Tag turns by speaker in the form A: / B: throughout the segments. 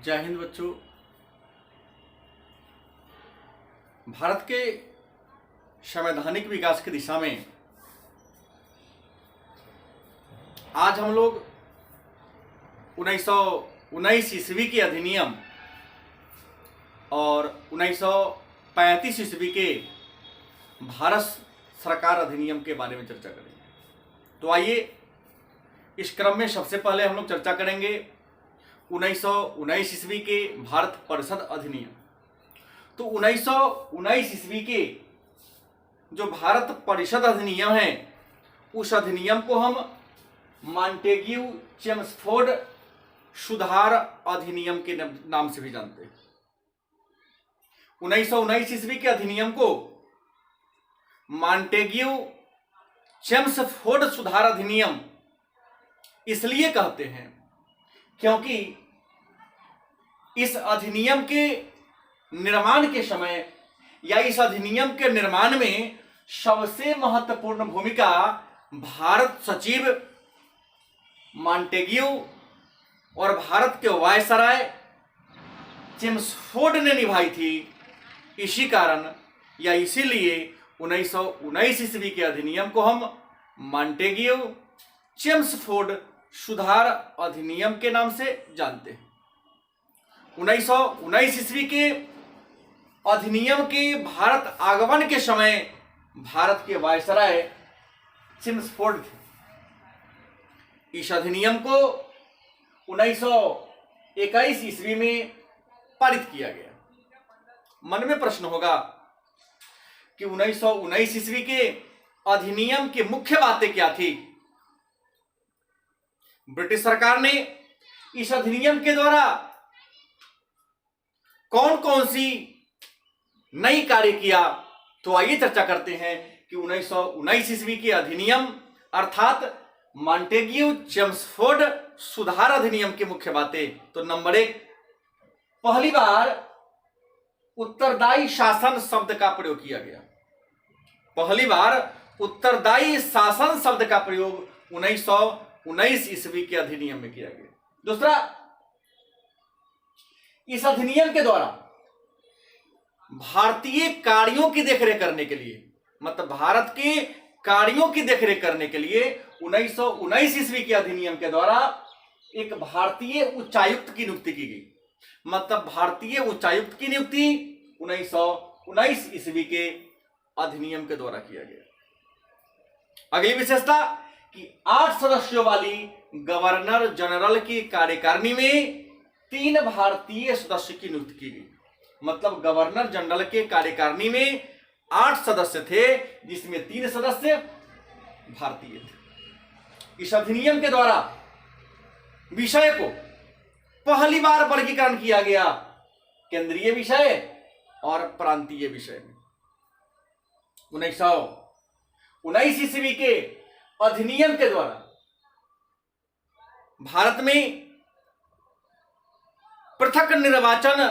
A: जय हिंद बच्चों। भारत के संवैधानिक विकास की दिशा में आज हम लोग 1919 ईस्वी के अधिनियम और 1935 ईस्वी के भारत सरकार अधिनियम के बारे में चर्चा करेंगे। तो आइए इस क्रम में सबसे पहले हम लोग चर्चा करेंगे 1919 ईस्वी के भारत परिषद अधिनियम। तो 1919 ईस्वी के जो भारत परिषद अधिनियम है उस अधिनियम को हम मॉन्टेग्यू चेम्सफोर्ड सुधार अधिनियम के नाम से भी जानते हैं। 1919 ईस्वी के अधिनियम को मॉन्टेग्यू चेम्सफोर्ड सुधार अधिनियम इसलिए कहते हैं क्योंकि इस अधिनियम के निर्माण के समय या इस अधिनियम के निर्माण में सबसे महत्वपूर्ण भूमिका भारत सचिव मॉन्टेग्यू और भारत के वायसराय चेम्सफोर्ड ने निभाई थी। इसी कारण या इसीलिए 1919 ईस्वी के अधिनियम को हम मॉन्टेग्यू चेम्सफोर्ड सुधार अधिनियम के नाम से जानते हैं। 1919 ईस्वी के अधिनियम के भारत आगमन के समय भारत के वायसराय चेम्सफोर्ड थे। इस अधिनियम को 1921 ईस्वी में पारित किया गया। मन में प्रश्न होगा कि 1919 ईस्वी के अधिनियम की मुख्य बातें क्या थी। ब्रिटिश सरकार ने इस अधिनियम के द्वारा कौन कौन सी नई कार्य किया, तो आइए चर्चा करते हैं कि 1919 ईस्वी के अधिनियम अर्थात मॉन्टेग्यू चेम्सफोर्ड सुधार अधिनियम की मुख्य बातें। तो नंबर 1, पहली बार उत्तरदायी शासन शब्द का प्रयोग किया गया। पहली बार उत्तरदायी शासन शब्द का प्रयोग 1919 ईस्वी के अधिनियम में किया गया। दूसरा, इस अधिनियम के द्वारा भारतीय कार्यों की देखरेख करने के लिए, मतलब भारत के कार्यों की देखरेख करने के लिए 1919 ईस्वी के अधिनियम के द्वारा एक भारतीय उच्चायुक्त की नियुक्ति की गई। मतलब भारतीय उच्चायुक्त की नियुक्ति 1919 ईस्वी के अधिनियम के द्वारा किया गया। अगली विशेषता कि 8 सदस्यों वाली गवर्नर जनरल की कार्यकारिणी में 3 भारतीय सदस्य की नियुक्ति की गई। मतलब गवर्नर जनरल के कार्यकारिणी में 8 सदस्य थे, जिसमें 3 सदस्य भारतीय थे। इस अधिनियम के द्वारा विषय को पहली बार वर्गीकरण किया गया केंद्रीय विषय और प्रांतीय विषय में। 1919 ईस्वी के अधिनियम के द्वारा भारत में पृथक निर्वाचन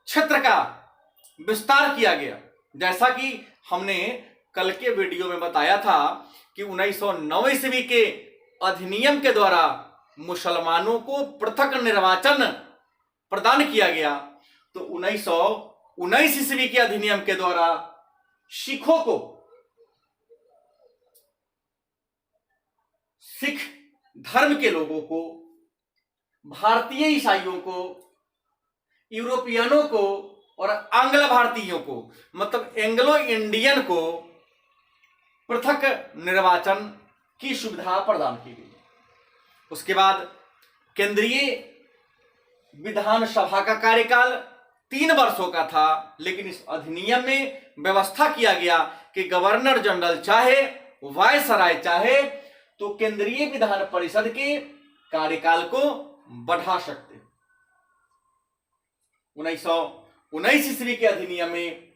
A: क्षेत्र का विस्तार किया गया। जैसा कि हमने कल के वीडियो में बताया था कि 1909 ईस्वी के अधिनियम के द्वारा मुसलमानों को पृथक निर्वाचन प्रदान किया गया। तो 1919 ईस्वी के अधिनियम के द्वारा सिखों को, सिख धर्म के लोगों को, भारतीय ईसाइयों को, यूरोपियनों को और आंग्ल भारतीयों को, मतलब एंग्लो इंडियन को पृथक निर्वाचन की सुविधा प्रदान की गई। उसके बाद केंद्रीय विधानसभा का कार्यकाल 3 वर्षों का था, लेकिन इस अधिनियम में व्यवस्था किया गया कि गवर्नर जनरल चाहे, वायसराय चाहे तो केंद्रीय विधान परिषद के कार्यकाल को बढ़ा सकते। 1919 ईस्वी के अधिनियम में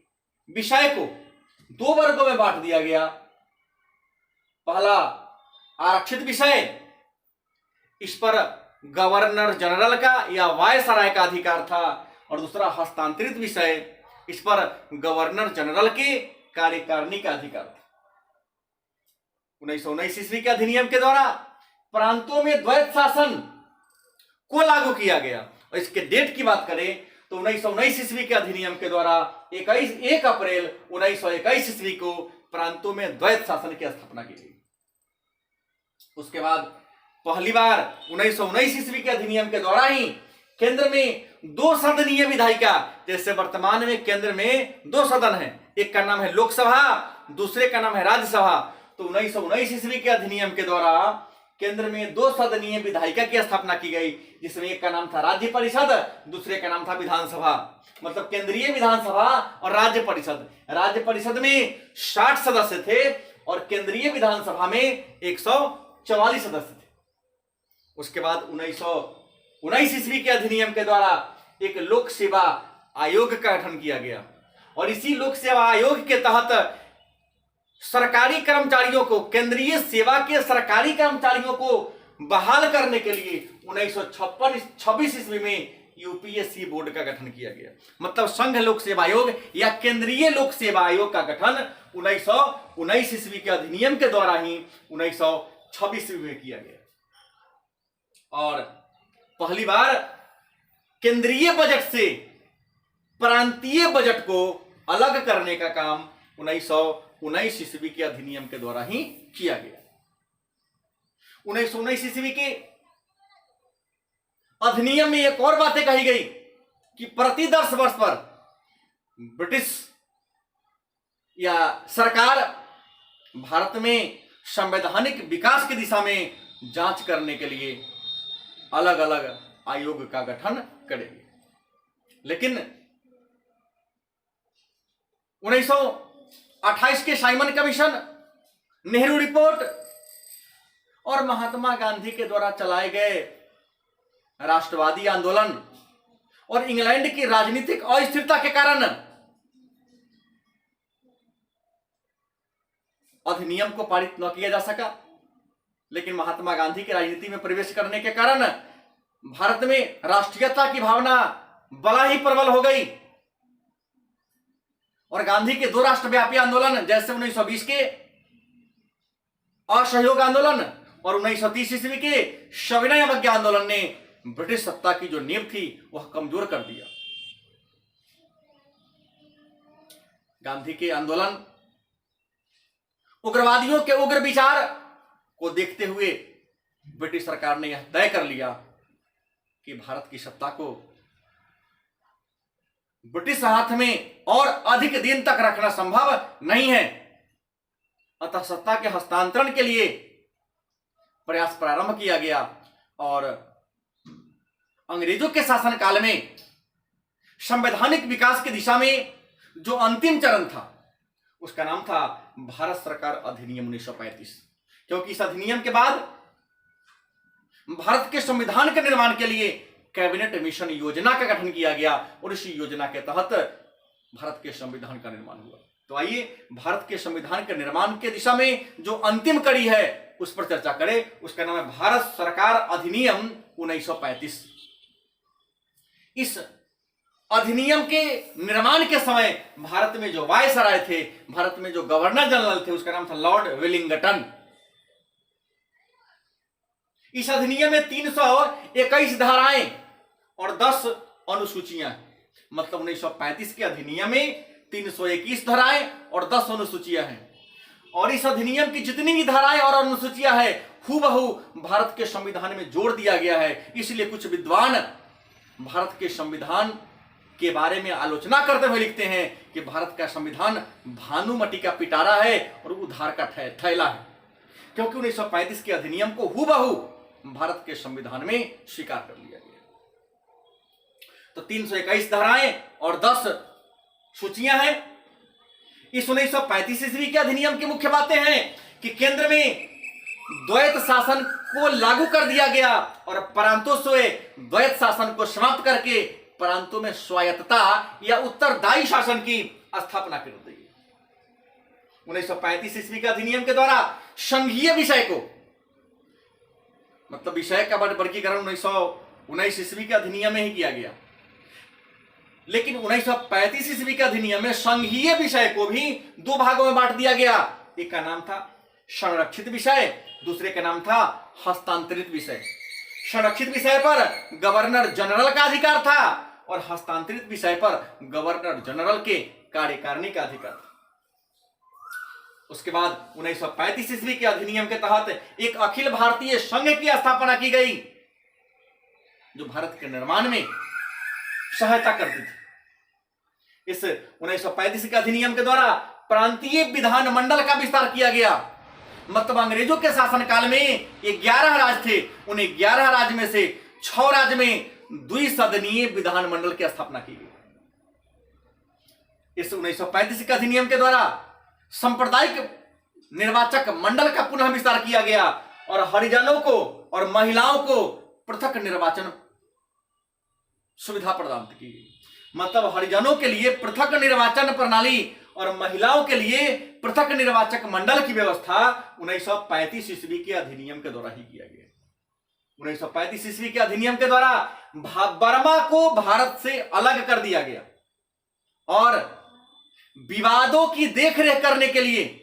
A: विषय को 2 वर्गों में बांट दिया गया। पहला आरक्षित विषय, इस पर गवर्नर जनरल का या वायसराय का अधिकार था, और दूसरा हस्तांतरित विषय, इस पर गवर्नर जनरल के कार्यकारिणी का अधिकार था। 1919 ईस्वी के अधिनियम के द्वारा प्रांतों में द्वैत शासन को लागू किया गया। और इसके डेट की बात करें तो 1919 ईस्वी के अधिनियम के द्वारा 1 अप्रैल 1921 ईस्वी को प्रांतों में द्वैत शासन की स्थापना की गई। उसके बाद पहली बार 1919 ईस्वी के अधिनियम के द्वारा ही केंद्र में 2 सदनीय विधायिका, जैसे वर्तमान में केंद्र में 2 सदन है, एक का नाम है लोकसभा, दूसरे का नाम है राज्यसभा। तो 1919 ईस्वी के अधिनियम के द्वारा केंद्र में 2 सदनीय विधायिका की स्थापना की गई, जिसमें एक का नाम था राज्य परिषद, दूसरे का नाम था विधानसभा। मतलब केंद्रीय विधानसभा और राज्य परिषद। राज्य परिषद में 60 सदस्य थे और केंद्रीय विधानसभा में 144 सदस्य थे। उसके बाद 1919 ईस्वी के अधिनियम के द्वारा एक लोक सेवा आयोग का गठन किया गया और इसी लोक सेवा आयोग के तहत सरकारी कर्मचारियों को, केंद्रीय सेवा के सरकारी कर्मचारियों को बहाल करने के लिए 1926 ईस्वी में यूपीएससी बोर्ड का गठन किया गया। मतलब संघ लोक सेवा आयोग या केंद्रीय लोक सेवा आयोग का गठन 1919 ईस्वी के अधिनियम के द्वारा ही 1926 ईस्वी में किया गया। और पहली बार केंद्रीय बजट से प्रांतीय बजट को अलग करने का काम 1919 ईस्वी के अधिनियम के द्वारा ही किया गया। 1919 ईस्वी के अधिनियम में एक और बातें कही गई कि प्रति 10 वर्ष पर ब्रिटिश या सरकार भारत में संवैधानिक विकास की दिशा में जांच करने के लिए अलग अलग आयोग का गठन करेगी। लेकिन 1928 के साइमन कमीशन, नेहरू रिपोर्ट और महात्मा गांधी के द्वारा चलाए गए राष्ट्रवादी आंदोलन और इंग्लैंड की राजनीतिक अस्थिरता के कारण अधिनियम को पारित न किया जा सका। लेकिन महात्मा गांधी की राजनीति में प्रवेश करने के कारण भारत में राष्ट्रीयता की भावना बड़ा ही प्रबल हो गई और गांधी के 2 राष्ट्रव्यापी आंदोलन, जैसे 1920 के असहयोग आंदोलन और 1930 ईस्वी के सविनय अवज्ञा आंदोलन ने ब्रिटिश सत्ता की जो नींव थी वह कमजोर कर दिया। गांधी के आंदोलन, उग्रवादियों के उग्र विचार को देखते हुए ब्रिटिश सरकार ने यह तय कर लिया कि भारत की सत्ता को ब्रिटिश हाथ में और अधिक दिन तक रखना संभव नहीं है। अतः सत्ता के हस्तांतरण के लिए प्रयास प्रारंभ किया गया और अंग्रेजों के शासनकाल में संवैधानिक विकास की दिशा में जो अंतिम चरण था उसका नाम था भारत सरकार अधिनियम 1935। क्योंकि इस अधिनियम के बाद भारत के संविधान के निर्माण के लिए कैबिनेट मिशन योजना का गठन किया गया और इसी योजना के तहत भारत के संविधान का निर्माण हुआ। तो आइए भारत के संविधान के निर्माण के दिशा में जो अंतिम कड़ी है उस पर चर्चा करें। उसका नाम है भारत सरकार अधिनियम 1935। इस अधिनियम के निर्माण के समय भारत में जो वायसराय थे, भारत में जो गवर्नर जनरल थे, उसका नाम था लॉर्ड वेलिंगटन। इस अधिनियम में 321 धाराएं और 10 अनुसूचियां। मतलब 1935 के अधिनियम में 321 धाराएं और 10 अनुसूचियां हैं और इस अधिनियम की जितनी भी धाराएं और अनुसूचियां हैं हूबहू भारत के संविधान में जोड़ दिया गया है। इसलिए कुछ विद्वान भारत के संविधान के बारे में आलोचना करते हुए लिखते हैं कि भारत का संविधान भानुमति का पिटारा है और उधार का थैला है, क्योंकि 1935 के अधिनियम को हूबहू भारत के संविधान में स्वीकार कर लिया गया। तो 321 धाराएं और 10 सूचियां हैं। इस 1935 ईस्वी के अधिनियम की मुख्य बातें हैं कि केंद्र में द्वैत शासन को लागू कर दिया गया और प्रांतों से द्वैत शासन को समाप्त करके प्रांतों में स्वायत्तता या उत्तरदायी शासन की स्थापना कर दी। 1935 ईस्वी के अधिनियम के द्वारा संघीय विषय को, मतलब विषय का वर्गीकरण 1919 ईस्वी के अधिनियम में ही किया गया, लेकिन 1935 ईस्वी के अधिनियम में संघीय विषय को भी 2 भागों में बांट दिया गया। एक का नाम था संरक्षित विषय, दूसरे का नाम था हस्तांतरित विषय। संरक्षित विषय पर गवर्नर जनरल का अधिकार था और हस्तांतरित विषय पर गवर्नर जनरल के कार्यकारिणी का अधिकार था। उसके बाद 1935 ईस्वी के अधिनियम के तहत एक अखिल भारतीय संघ की स्थापना की गई जो भारत के निर्माण में सहायता करती थी। इस 1935 के अधिनियम के द्वारा प्रांतीय विधानमंडल का विस्तार किया गया। मतलब अंग्रेजों के शासनकाल में 11 राज्य थे, उन 11 राज्य में से 6 राज्य में द्विसदनीय विधानमंडल की स्थापना की गई। इस 1935 के अधिनियम के द्वारा सांप्रदायिक निर्वाचक मंडल का पुनः विस्तार किया गया और हरिजनों को और महिलाओं को पृथक निर्वाचन सुविधा प्रदान की गई। मतलब हरिजनों के लिए पृथक निर्वाचन प्रणाली और महिलाओं के लिए पृथक निर्वाचक मंडल की व्यवस्था 1935 ईस्वी के अधिनियम के द्वारा ही किया गया। 1935 ईस्वी के अधिनियम के द्वारा बर्मा को भारत से अलग कर दिया गया और विवादों की देखरेख करने के लिए,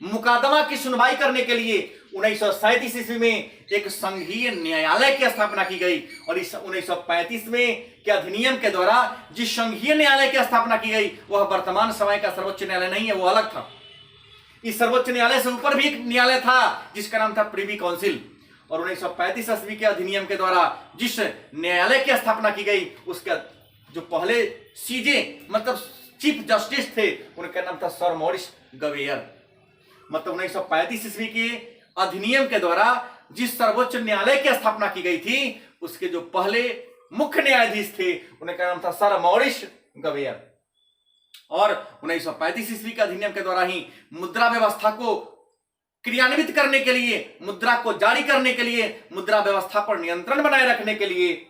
A: मुकदमा की सुनवाई करने के लिए 1937 ईस्वी में एक संघीय न्यायालय की स्थापना की गई। और इस 1935 में के अधिनियम के द्वारा जिस संघीय न्यायालय की स्थापना की गई वह वर्तमान समय का सर्वोच्च न्यायालय नहीं है, वो अलग था। इस सर्वोच्च न्यायालय से ऊपर भी एक न्यायालय था जिसका नाम था प्रिवी काउंसिल। और 1935 ईस्वी के अधिनियम के द्वारा जिस न्यायालय की स्थापना की गई उसका जो पहले सीजे मतलब चीफ जस्टिस थे उनका नाम था सर मॉरिस गवेयर। मतलब 1935 ईस्वी के अधिनियम के द्वारा जिस सर्वोच्च न्यायालय की स्थापना की गई थी उसके जो पहले मुख्य न्यायाधीश थे उनका नाम था सर मॉरिस गवेयर। और 1935 ईस्वी के अधिनियम के द्वारा ही मुद्रा व्यवस्था को क्रियान्वित करने के लिए, मुद्रा को जारी करने के लिए, मुद्रा व्यवस्था पर नियंत्रण बनाए रखने के लिए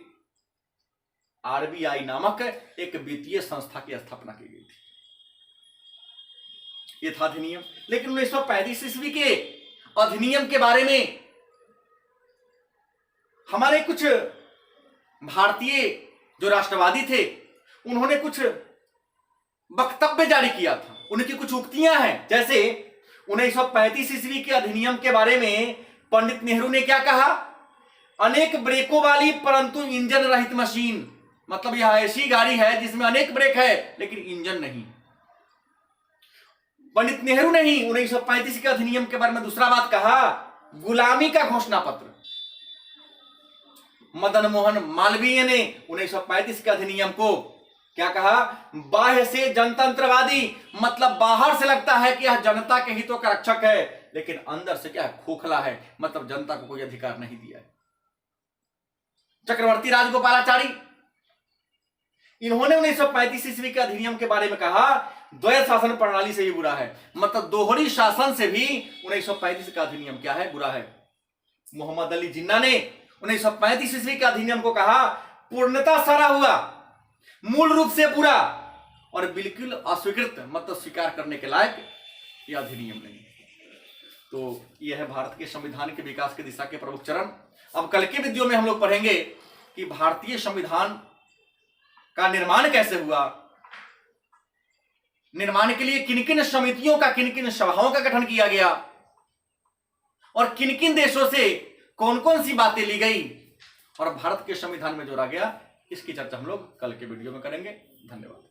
A: आरबीआई नामक एक वित्तीय संस्था की स्थापना की गई थी। यह था अधिनियम। लेकिन 1935 ईस्वी के अधिनियम के बारे में हमारे कुछ भारतीय जो राष्ट्रवादी थे उन्होंने कुछ वक्तव्य जारी किया था। उनकी कुछ उक्तियां हैं। जैसे 1935 ईस्वी के अधिनियम के बारे में पंडित नेहरू ने क्या कहा? अनेक ब्रेकों वाली परंतु इंजन रहित मशीन। मतलब यह ऐसी गाड़ी है जिसमें अनेक ब्रेक है लेकिन इंजन नहीं। पंडित नेहरू ने ही 1935 के अधिनियम के बारे में दूसरा बात कहा, गुलामी का घोषणा पत्र। मदन मोहन मालवीय ने 1935 के अधिनियम को क्या कहा? बाह्य से जनतंत्रवादी, मतलब बाहर से लगता है कि यह जनता के हितों का रक्षक है लेकिन अंदर से क्या है? खोखला है, मतलब जनता को कोई अधिकार नहीं दिया है। चक्रवर्ती राजगोपालाचारी, इन्होंने 1935 ईस्वी के अधिनियम के बारे में कहा द्वैत शासन प्रणाली से भी बुरा है, मतलब दोहरी शासन से भी 1935 का अधिनियम क्या है? बुरा है। मोहम्मद अली जिन्ना ने 1935 ईस्वी के अधिनियम को कहा पूर्णता सड़ा हुआ, मूल रूप से बुरा और बिल्कुल अस्वीकृत, मतलब स्वीकार करने के लायक यह अधिनियम नहीं। तो यह है भारत के संविधान के विकास की दिशा के प्रमुख चरण। अब कल के वीडियो में हम लोग पढ़ेंगे कि भारतीय संविधान का निर्माण कैसे हुआ, निर्माण के लिए किन किन समितियों का, किन किन सभाओं का गठन किया गया और किन किन देशों से कौन कौन सी बातें ली गई और भारत के संविधान में जोड़ा गया। इसकी चर्चा हम लोग कल के वीडियो में करेंगे। धन्यवाद।